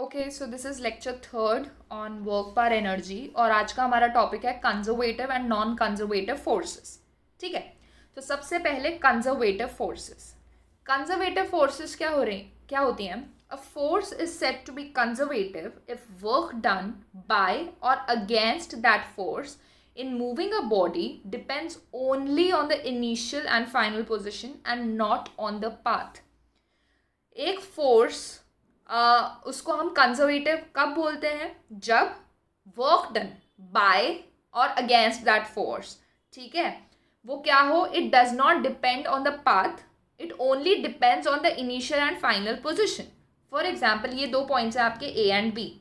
Okay, so this is lecture third on work पर energy और आज का हमारा टॉपिक है conservative and non conservative forces. ठीक है, तो सबसे पहले कंजर्वेटिव फोर्सेस। कंजर्वेटिव फोर्सेस क्या होती हैं? A force is said to be conservative if work done by or against that force in moving a body depends only on the initial and final position and not on the path. एक force उसको हम conservative कब बोलते हैं? जब work done by or against that force, ठीक है, वो क्या हो, it does not depend on the path, it only depends on the initial and final position. For example, ये दो पॉइंट्स हैं आपके ए एंड बी।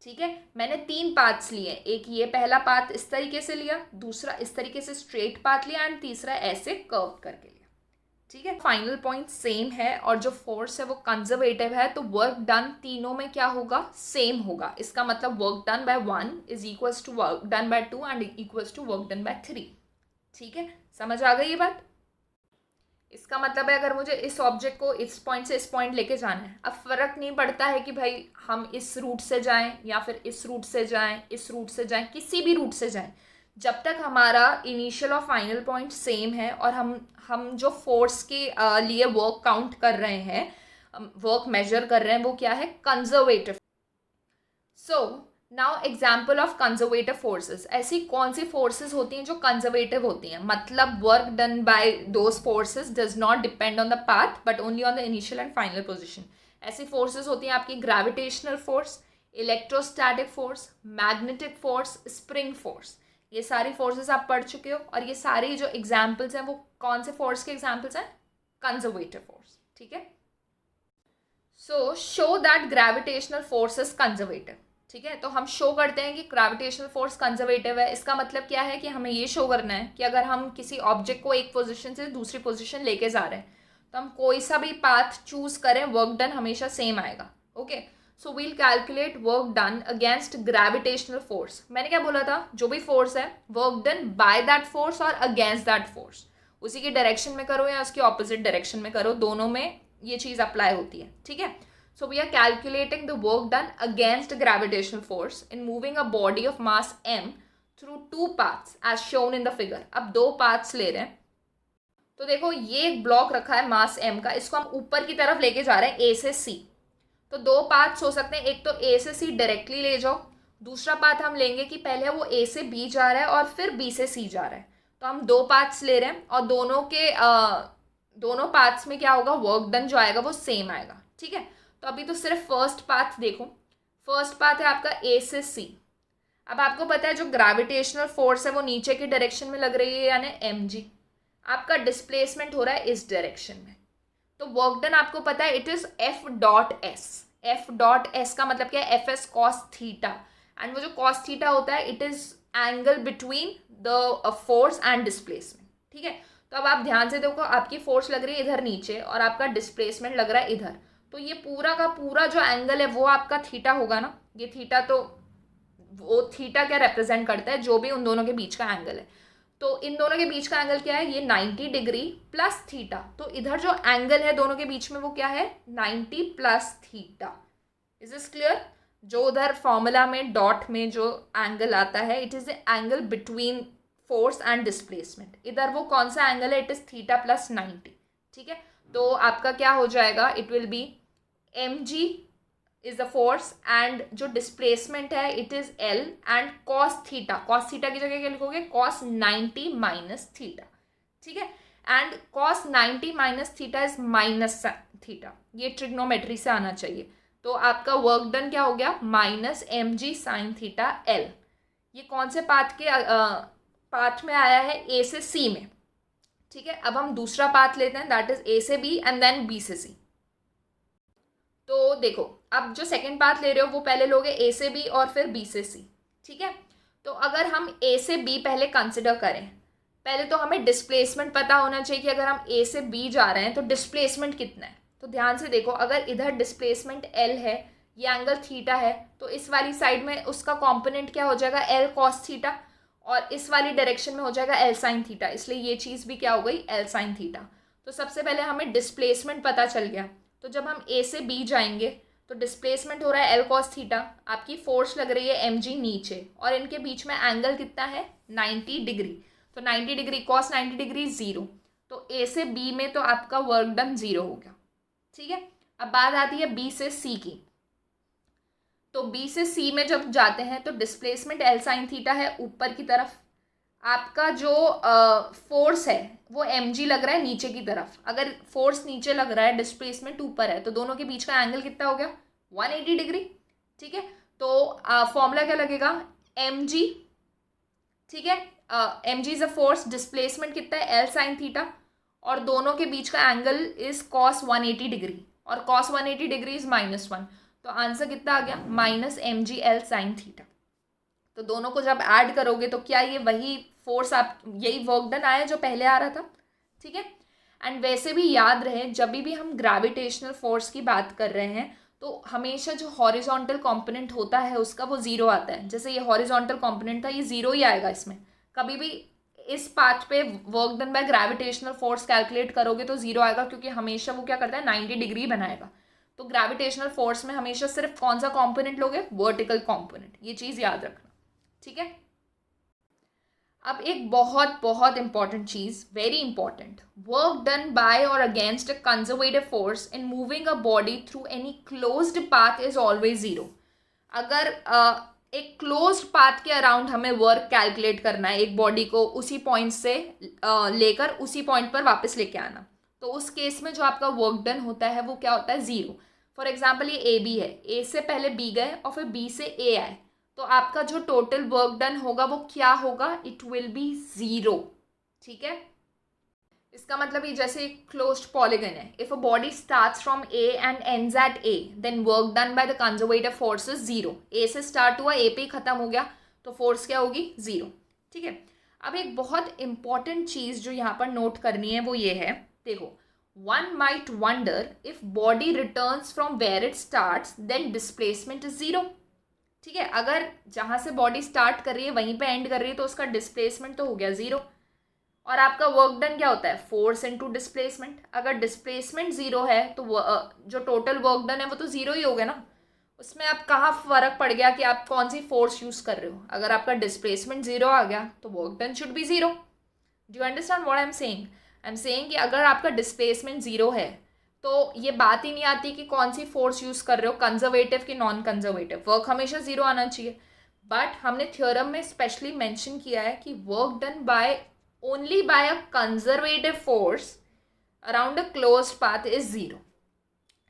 ठीक है, मैंने तीन पाथ्स लिए, एक ये पहला पाथ इस तरीके से लिया, दूसरा इस तरीके से स्ट्रेट पाथ लिया एंड तीसरा ऐसे कर्व करके लिया। ठीक है, फाइनल पॉइंट सेम है और जो फोर्स है वो कंजर्वेटिव है, तो वर्क डन तीनों में क्या होगा? सेम होगा। इसका मतलब work done by 1 is equals to work done by 2 and equals to work done by 3। ठीक है, समझ आ गई ये बात? इसका मतलब है अगर मुझे इस ऑब्जेक्ट को इस पॉइंट से इस पॉइंट लेके जाना है, अब फर्क नहीं पड़ता है कि भाई हम इस रूट से जाएं या फिर इस रूट से जाएं, इस रूट से जाएं, किसी भी रूट से जाएं, जब तक हमारा इनिशियल और फाइनल पॉइंट सेम है और हम जो फोर्स के लिए वर्क काउंट कर रहे हैं, वर्क मेजर कर रहे हैं, वो क्या है? Conservative. So now example of conservative forces. ऐसी कौन सी फोर्सेस होती हैं जो कंजर्वेटिव होती हैं? मतलब work done bye those forces does not depend on the path but only on the initial and final position. ऐसी फोर्सेस होती हैं आपकी gravitational force, electrostatic force, magnetic force, spring force. ये सारी फोर्सेस आप पढ़ चुके हो और ये सारी जो एग्जाम्पल्स हैं वो कौन से फोर्स के एग्जाम्पल्स हैं? Conservative force. ठीक है, सो show that gravitational force is conservative. ठीक है, तो हम शो करते हैं कि ग्रेविटेशनल फोर्स कंजर्वेटिव है। इसका मतलब क्या है कि हमें ये शो करना है कि अगर हम किसी ऑब्जेक्ट को एक पोजीशन से दूसरी पोजीशन लेके जा रहे हैं तो हम कोई सा भी पाथ चूज करें, वर्क डन हमेशा सेम आएगा। Okay, so we'll calculate work done against gravitational force. मैंने क्या बोला था? जो भी फोर्स है, work done by that force और अगेंस्ट दैट फोर्स, उसी की डायरेक्शन में करो या उसकी ऑपोजिट डायरेक्शन में करो, दोनों में ये चीज़ अप्लाई होती है। ठीक है, so we are calculating the work done against gravitational force in moving a body of mass m through two paths as shown in the figure। अब दो paths ले रहे हैं, तो देखो ये एक ब्लॉक रखा है मास m का, इसको हम ऊपर की तरफ लेके जा रहे हैं a से c। तो दो पाथ्स हो सकते हैं, एक तो a से c डायरेक्टली ले जाओ, दूसरा पाथ हम लेंगे कि पहले वो a से b जा रहा है और फिर b से c जा रहा है। तो हम दो पाथ्स ले रहे हैं और दोनों पाथ्स में क्या होगा? वर्क डन जो आएगा वो सेम आएगा। ठीक है, तो अभी तो सिर्फ फर्स्ट पाथ देखो। फर्स्ट पाथ है आपका ए से सी। अब आपको पता है जो ग्रेविटेशनल फोर्स है वो नीचे की डायरेक्शन में लग रही है, यानी एम जी। आपका डिस्प्लेसमेंट हो रहा है इस डायरेक्शन में, तो वर्क डन आपको पता है it is F dot S. F dot S का मतलब क्या है? F S cos theta, and वो जो कॉस थीटा होता है it is angle between the force and displacement. ठीक है, तो अब आप ध्यान से देखो, आपकी फोर्स लग रही है इधर नीचे और आपका डिस्प्लेसमेंट लग रहा है इधर, तो ये पूरा का पूरा जो एंगल है वो आपका थीटा होगा ना। ये थीटा, तो वो थीटा क्या रिप्रेजेंट करता है? जो भी उन दोनों के बीच का एंगल है। तो इन दोनों के बीच का एंगल क्या है? ये 90 डिग्री प्लस थीटा। तो इधर जो एंगल है दोनों के बीच में वो क्या है? 90 plus theta. Is this clear? जो उधर फॉर्मूला में डॉट में जो एंगल आता है it is the angle between force and displacement. इधर वो कौन सा एंगल है? It is theta plus 90। ठीक है, तो आपका क्या हो जाएगा? It will be M G is the force and जो डिस्प्लेसमेंट है it is L and cos theta. Cos theta की जगह क्या लिखोगे? Cos 90 minus theta. ठीक है, and cos 90 minus theta is minus theta. ये ट्रिग्नोमेट्री से आना चाहिए। तो आपका वर्क डन क्या हो गया? Minus M G sine theta L. ये कौन से पाथ में आया है? ए से सी में। ठीक है, अब हम दूसरा पाथ लेते हैं, दैट इज ए से बी एंड देन बी से सी। तो देखो, अब जो सेकंड पाथ ले रहे हो वो पहले लोगे ए से बी और फिर बी से सी। ठीक है, तो अगर हम ए से बी पहले कंसिडर करें, पहले तो हमें डिस्प्लेसमेंट पता होना चाहिए कि अगर हम ए से बी जा रहे हैं तो डिस्प्लेसमेंट कितना है। तो ध्यान से देखो, अगर इधर डिस्प्लेसमेंट एल है, ये एंगल थीटा है, तो इस वाली साइड में उसका कॉम्पोनेंट क्या हो जाएगा? एल कॉस थीटा, और इस वाली डायरेक्शन में हो जाएगा एल साइन थीटा, इसलिए ये चीज़ भी क्या हो गई? L sine theta. तो सबसे पहले हमें डिस्प्लेसमेंट पता चल गया, तो जब हम ए से बी जाएंगे तो डिस्प्लेसमेंट हो रहा है एल कॉस थीटा, आपकी फोर्स लग रही है एम जी नीचे, और इनके बीच में एंगल कितना है 90 डिग्री। तो 90 डिग्री कॉस 90 डिग्री 0, तो ए से बी में तो आपका वर्क डन 0 हो गया। ठीक है, अब बात आती है बी से सी की। तो बी से सी में जब जाते हैं तो डिस्प्लेसमेंट एल साइन थीटा है ऊपर की तरफ, आपका जो फोर्स है वो एम जी लग रहा है नीचे की तरफ। अगर फोर्स नीचे लग रहा है, डिस्प्लेसमेंट ऊपर है, तो दोनों के बीच का एंगल कितना हो गया 180 डिग्री। ठीक है, तो फॉर्मूला क्या लगेगा एम जी, ठीक है, M G is a force, displacement कितना है एल साइन थीटा, और दोनों के बीच का एंगल इज कॉस 180 डिग्री, और कॉस 180 डिग्री इज -1, तो आंसर कितना आ गया minus M G L sine theta. तो दोनों को जब ऐड करोगे तो क्या ये वही फोर्स, आप यही वर्क डन आया जो पहले आ रहा था। ठीक है, एंड वैसे भी याद रहे जब भी हम ग्रेविटेशनल फोर्स की बात कर रहे हैं तो हमेशा जो हॉरिजॉन्टल कंपोनेंट होता है उसका वो 0 आता है। जैसे ये हॉरिजॉन्टल कंपोनेंट था, ये 0 ही आएगा इसमें। कभी भी इस पाथ पे work done by gravitational force calculate करोगे तो 0 आएगा, क्योंकि हमेशा वो क्या करता है 90 डिग्री बनाएगा। तो ग्रेविटेशनल फोर्स में हमेशा सिर्फ कौन सा कॉम्पोनेंट लोगे, वर्टिकल कॉम्पोनेंट, ये चीज़ याद रखना। ठीक है, अब एक बहुत बहुत इंपॉर्टेंट चीज, very important, work done by or against a conservative force in moving a body through any closed path is always 0। अगर एक क्लोज्ड पाथ के अराउंड हमें वर्क कैलकुलेट करना है, एक बॉडी को उसी पॉइंट से लेकर उसी पॉइंट पर वापस लेके आना, तो उस केस में जो आपका वर्क डन होता है वो क्या होता है 0। फॉर एग्जाम्पल ये ए बी है, ए से पहले बी गए और फिर बी से ए आए, तो आपका जो टोटल वर्क डन होगा वो क्या होगा, इट विल बी 0। ठीक है, इसका मतलब ये जैसे एक क्लोज्ड पॉलीगन है, if a body starts from A and ends at A, then work done by the conservative force is 0। A से स्टार्ट हुआ, ए पे ही खत्म हो गया, तो फोर्स क्या होगी 0। ठीक है, अब एक बहुत इंपॉर्टेंट चीज जो यहाँ पर नोट करनी है वो ये है, देखो, one might wonder if body returns from where it starts then displacement is 0। ठीक है, अगर जहाँ से बॉडी स्टार्ट कर रही है वहीं पे एंड कर रही है तो उसका डिस्प्लेसमेंट तो हो गया 0, और आपका वर्क डन क्या होता है फोर्स इनटू डिस्प्लेसमेंट। अगर डिस्प्लेसमेंट 0 है तो जो टोटल वर्क डन है वो तो 0 ही हो गया ना। उसमें आप कहाँ फ़र्क पड़ गया कि आप कौन सी फोर्स यूज़ कर रहे हो। अगर आपका डिस्प्लेसमेंट 0 आ गया तो work done should be 0। Do you understand what I am saying? I am saying कि अगर आपका डिस्प्लेसमेंट 0 है तो ये बात ही नहीं आती कि कौन सी फोर्स यूज़ कर रहे हो, कंजर्वेटिव कि नॉन कंजर्वेटिव, वर्क हमेशा 0 आना चाहिए। बट हमने थ्योरम में स्पेशली मेंशन किया है कि work done by only by a conservative force around a closed path is 0।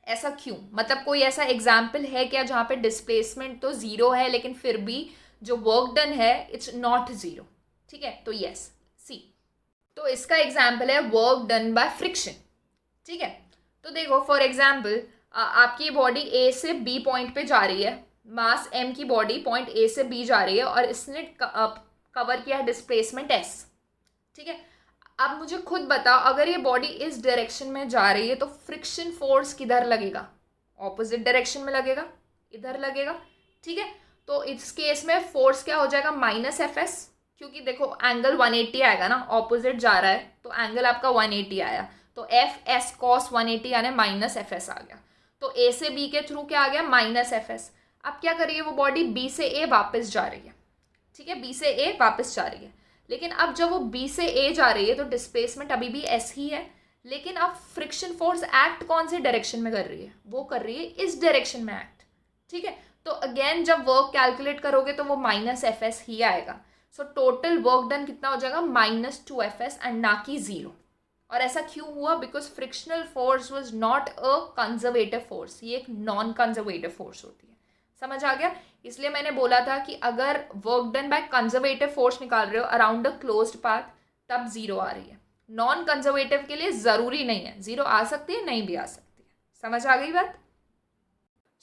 ऐसा क्यों, मतलब कोई ऐसा एग्जाम्पल है क्या जहाँ पे डिस्प्लेसमेंट तो 0 है लेकिन फिर भी जो वर्क डन है इट्स नॉट 0? ठीक है, तो यस सी, तो इसका एग्जाम्पल है वर्क डन बाय फ्रिक्शन। ठीक है, तो देखो फॉर एग्जाम्पल आपकी बॉडी ए से बी पॉइंट पे जा रही है, मास एम की बॉडी पॉइंट ए से बी जा रही है और इसने कवर किया है डिस्प्लेसमेंट एस। ठीक है, अब मुझे खुद बताओ अगर ये बॉडी इस डायरेक्शन में जा रही है तो फ्रिक्शन फोर्स किधर लगेगा, ऑपोजिट डायरेक्शन में लगेगा, इधर लगेगा। ठीक है, तो इस केस में फोर्स क्या हो जाएगा -Fs, क्योंकि देखो एंगल 180 आएगा ना, ऑपोजिट जा रहा है तो एंगल आपका 180 आया, तो एफ एस कॉस 180 यानी -Fs आ गया। तो ए से बी के थ्रू क्या आ गया -Fs। अब क्या करिए, वो बॉडी बी से ए वापस जा रही है। ठीक है, बी से ए वापस जा रही है, लेकिन अब जब वो बी से ए जा रही है तो डिस्प्लेसमेंट अभी भी एस ही है, लेकिन अब फ्रिक्शन फोर्स एक्ट कौन से डायरेक्शन में कर रही है, वो कर रही है इस डायरेक्शन में एक्ट। ठीक है, तो अगेन जब वर्क कैलकुलेट करोगे तो वो -Fs ही आएगा। सो टोटल वर्क डन कितना हो जाएगा -2Fs एंड ना कि 0। और ऐसा क्यों हुआ, because frictional force was not a conservative force, ये एक नॉन कंजर्वेटिव फोर्स होती है। समझ आ गया? इसलिए मैंने बोला था कि अगर work done by conservative force निकाल रहे हो अराउंड अ क्लोज्ड पाथ तब 0 आ रही है। नॉन कंजर्वेटिव के लिए ज़रूरी नहीं है, 0 आ सकती है, नहीं भी आ सकती है। समझ आ गई बात?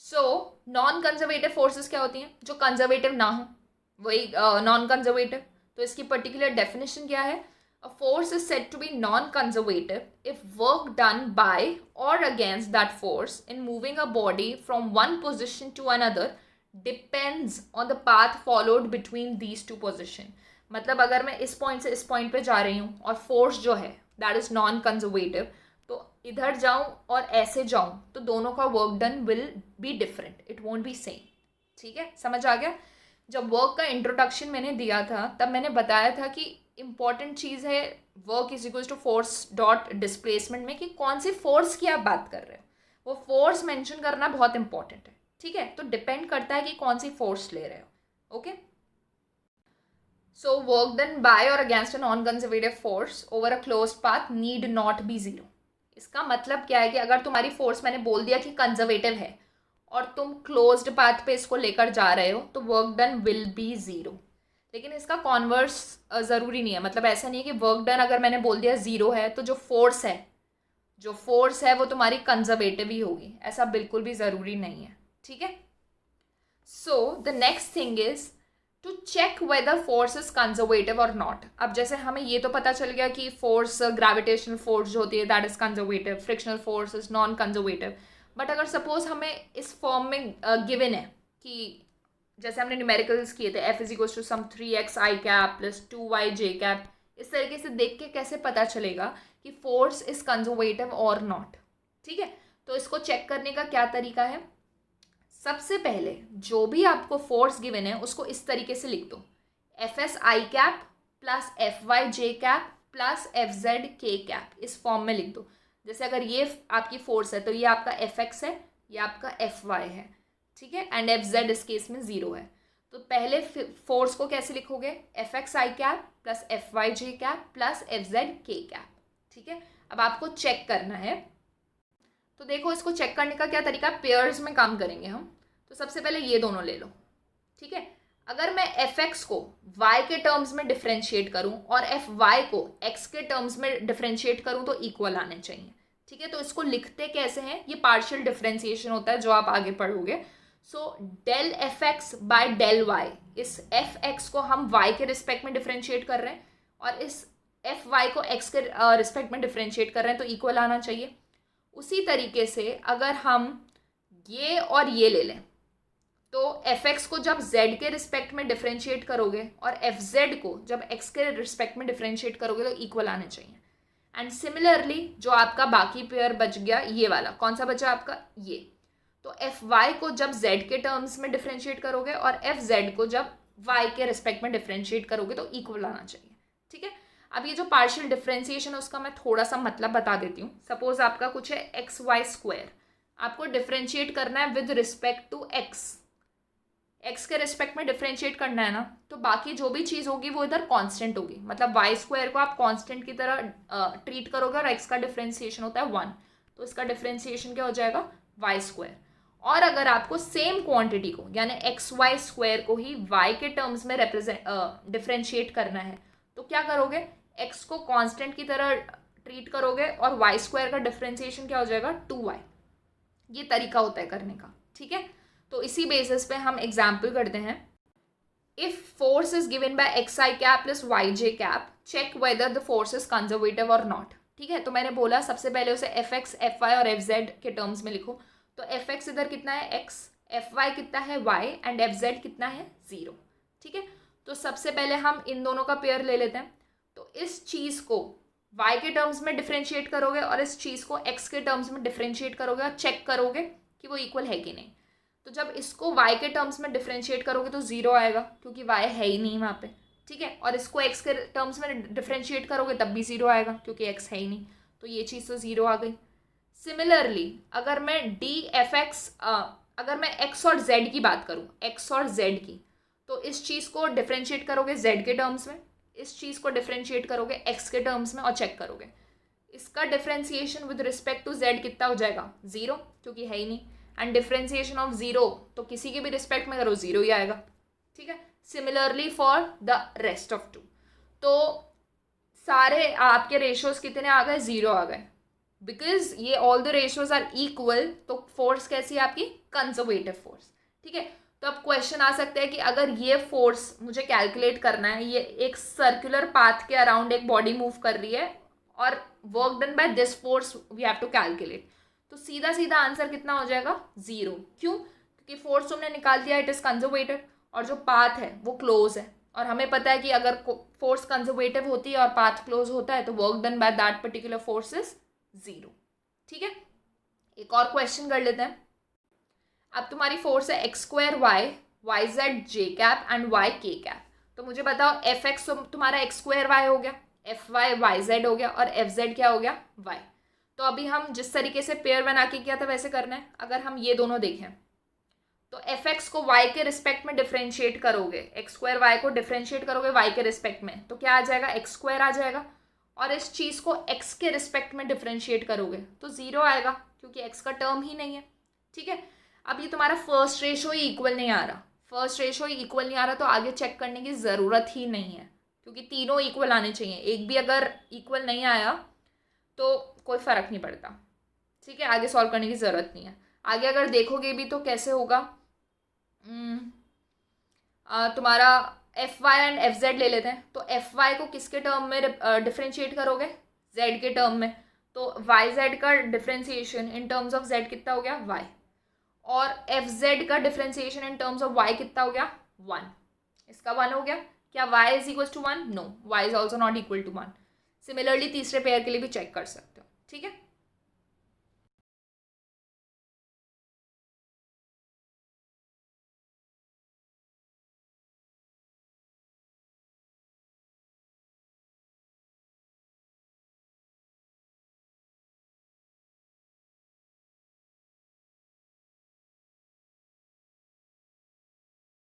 सो नॉन कंजर्वेटिव फोर्सेस क्या होती हैं, जो कंजर्वेटिव ना हो वही नॉन कंजर्वेटिव। तो इसकी पर्टिकुलर डेफिनेशन क्या है, a force is said to be non-conservative if work done by or against that force in moving a body from one position to another depends on the path followed between these two positions। मतलब अगर मैं इस point से इस point पे जा रही हूँ और फोर्स जो है दैट इज नॉन कंजर्वेटिव, तो इधर जाऊं और ऐसे जाऊं तो दोनों का work done will be different, it won't be same. ठीक है, समझ आ गया। जब वर्क का इंट्रोडक्शन मैंने दिया था तब मैंने बताया था कि इंपॉर्टेंट चीज़ है work is equals to force dot displacement में कि कौन सी फोर्स की आप बात कर रहे हो, वो फोर्स मेंशन करना बहुत इंपॉर्टेंट है। ठीक है, तो डिपेंड करता है कि कौन सी फोर्स ले रहे हो। Okay, so work done by or against a non conservative force over a closed path need not be zero. इसका मतलब क्या है कि अगर तुम्हारी फोर्स मैंने बोल दिया कि कंजर्वेटिव है और तुम क्लोज्ड पाथ पे इसको लेकर जा रहे हो तो work done will be zero. लेकिन इसका कॉन्वर्स ज़रूरी नहीं है, मतलब ऐसा नहीं है कि वर्क डन अगर मैंने बोल दिया ज़ीरो है तो जो फोर्स है वो तुम्हारी कंजर्वेटिव ही होगी, ऐसा बिल्कुल भी ज़रूरी नहीं है। ठीक है, so the next thing is to check whether force is conservative और नॉट। अब जैसे हमें ये तो पता चल गया कि फोर्स, ग्रेविटेशनल फोर्स जो होती है that is conservative, frictional force is non conservative. But अगर सपोज हमें इस फॉर्म में गिवन है कि जैसे हमने न्यूमेरिकल्स किए थे F is equals to some 3x I cap plus 2y J cap, इस तरीके से देख के कैसे पता चलेगा कि फोर्स इज कंजर्वेटिव और नॉट। ठीक है, तो इसको चेक करने का क्या तरीका है, सबसे पहले जो भी आपको फोर्स गिवन है उसको इस तरीके से लिख दो, F S I cap plus F Y J cap plus F Z K cap, इस फॉर्म में लिख दो। जैसे अगर ये आपकी फोर्स है तो ये आपका एफ एक्स है, ये आपका एफ वाई है। ठीक है, एंड एफ जेड इस केस में ज़ीरो है। तो पहले फोर्स को कैसे लिखोगे, F x I cap plus F Y J cap plus F Z K cap. ठीक है, अब आपको चेक करना है, तो देखो इसको चेक करने का क्या तरीका, पेयर्स में काम करेंगे हम। तो सबसे पहले ये दोनों ले लो। ठीक है, अगर मैं एफ एक्स को वाई के टर्म्स में डिफ्रेंशिएट करूं और एफ वाई को एक्स के टर्म्स में डिफ्रेंशिएट करूं तो इक्वल आने चाहिए। ठीक है, तो इसको लिखते कैसे हैं, ये पार्शियल डिफ्रेंशिएशन होता है जो आप आगे पढ़ोगे। So del F X by del Y, इस एफ एक्स को हम वाई के रिस्पेक्ट में डिफ्रेंशिएट कर रहे हैं और इस एफ वाई को एक्स के रिस्पेक्ट में डिफ्रेंशिएट कर रहे हैं तो इक्वल आना चाहिए। उसी तरीके से अगर हम ये और ये ले लें तो एफ एक्स को जब जेड के रिस्पेक्ट में डिफ्रेंशिएट करोगे और एफ जेड को जब एक्स के रिस्पेक्ट में डिफ्रेंशिएट करोगे तो इक्वल आने चाहिए। एंड सिमिलरली जो आपका बाकी पेयर बच गया, ये वाला कौन सा बचा आपका, ये, तो एफ वाई को जब जेड के टर्म्स में डिफ्रेंशिएट करोगे और एफ जेड को जब वाई के रिस्पेक्ट में डिफ्रेंशिएट करोगे तो इक्वल आना चाहिए। ठीक है, अब ये जो पार्शियल डिफ्रेंशिएशन है उसका मैं थोड़ा सा मतलब बता देती हूँ। सपोज आपका कुछ है एक्स वाई स्क्वायर, आपको डिफ्रेंशिएट करना है विद रिस्पेक्ट टू एक्स के रिस्पेक्ट में डिफ्रेंशिएट करना है ना, तो बाकी जो भी चीज़ होगी वो इधर कांस्टेंट होगी। मतलब वाई स्क्वायर को आप कांस्टेंट की तरह ट्रीट करोगे और एक्स का डिफ्रेंशिएशन होता है 1, तो इसका डिफ्रेंशिएशन क्या हो जाएगा, वाई स्क्वायर। और अगर आपको सेम क्वांटिटी को यानी एक्स वाई स्क्वायर को ही वाई के टर्म्स में डिफ्रेंशिएट करना है तो क्या करोगे, एक्स को कांस्टेंट की तरह ट्रीट करोगे और वाई स्क्वायर का डिफ्रेंशिएशन क्या हो जाएगा, 2y। ये तरीका होता है करने का। ठीक है, तो इसी बेसिस पे हम एग्जाम्पल करते हैं। If force is given by X I cap plus Y J cap, check whether the force is conservative और नॉट। ठीक है, तो मैंने बोला सबसे पहले उसे एफ एक्स एफ वाई और एफ जेड के टर्म्स में लिखो। तो एफ एक्स इधर कितना है एक्स, एफ वाई कितना है वाई एंड एफ जेड कितना है 0। ठीक है, तो सबसे पहले हम इन दोनों का पेयर ले लेते हैं। तो इस चीज़ को y के टर्म्स में डिफ्रेंशिएट करोगे और इस चीज़ को x के टर्म्स में डिफ्रेंशिएट करोगे और चेक करोगे कि वो इक्वल है कि नहीं। तो जब इसको y के टर्म्स में डिफ्रेंशिएट करोगे तो 0 आएगा क्योंकि y है ही नहीं वहाँ पे। ठीक है, और इसको x के टर्म्स में डिफ्रेंशिएट करोगे तब भी 0 आएगा क्योंकि x है ही नहीं, तो ये चीज़ तो 0 आ गई। सिमिलरली अगर मैं अगर मैं x और z की बात करूँ, x और z की, तो इस चीज़ को डिफ्रेंशिएट करोगे z के टर्म्स में, इस चीज़ को डिफ्रेंशिएट करोगे x के टर्म्स में और चेक करोगे इसका differentiation with respect to z कितना हो जाएगा, 0 क्योंकि है ही नहीं। एंड डिफ्रेंशिएशन ऑफ 0 तो किसी के भी रिस्पेक्ट में करो 0 ही आएगा। ठीक है, similarly for the rest of 2, तो सारे आपके रेशियोज कितने आ गए, 0 आ गए। बिकॉज ये all the ratios are equal, तो फोर्स कैसी है आपकी, कंजर्वेटिव फोर्स। ठीक है, तो अब क्वेश्चन आ सकते हैं कि अगर ये फोर्स मुझे कैलकुलेट करना है, ये एक सर्कुलर पाथ के अराउंड एक बॉडी मूव कर रही है और work done by this force we have to calculate, तो सीधा सीधा आंसर कितना हो जाएगा, 0। क्यों, क्योंकि फोर्स तुमने निकाल दिया, इट इज कंजर्वेटिव और जो पाथ है वो क्लोज है और हमें पता है कि अगर फोर्स कंजर्वेटिव होती है और पाथ क्लोज होता है तो work done by that particular force is 0। ठीक है, एक और क्वेश्चन कर लेते हैं। अब तुम्हारी फोर्स है X square Y, Y Z J cap and Y K cap. तो मुझे बताओ एफ एक्स तुम्हारा एक्स स्क्वायर वाई हो गया, एफ वाई वाई जेड हो गया, और एफ जेड क्या हो गया, वाई। तो अभी हम जिस तरीके से पेयर बना के किया था वैसे करना है। अगर हम ये दोनों देखें तो एफ एक्स को वाई के रिस्पेक्ट में डिफ्रेंशिएट करोगे, एक्स स्क्वायर वाई को डिफ्रेंशिएट करोगे वाई के रिस्पेक्ट में, तो क्या आ जाएगा, एक्स स्क्वायर आ जाएगा। और इस चीज़ को एक्स के रिस्पेक्ट में डिफ्रेंशिएट करोगे तो 0 आएगा, क्योंकि एक्स का टर्म ही नहीं है। ठीक है, अब ये तुम्हारा फर्स्ट रेशो ही इक्वल नहीं आ रहा, फर्स्ट रेशो ही इक्वल नहीं आ रहा, तो आगे चेक करने की ज़रूरत ही नहीं है, क्योंकि तीनों इक्वल आने चाहिए। एक भी अगर इक्वल नहीं आया तो कोई फ़र्क नहीं पड़ता। ठीक है, आगे सॉल्व करने की ज़रूरत नहीं है। आगे अगर देखोगे भी तो कैसे होगा, तुम्हारा F Y and F Z ले लेते हैं। तो एफ वाई को किसके टर्म में डिफ्रेंशिएट करोगे, जेड के टर्म में। तो वाई जेड का differentiation in terms of Z कितना हो गया, वाई। और एफ जेड का differentiation in terms of Y कितना हो गया, 1। इसका 1 हो गया। क्या Y is equal to 1, no, Y is also not equal to 1। Similarly तीसरे पेयर के लिए भी चेक कर सकते हो। ठीक है,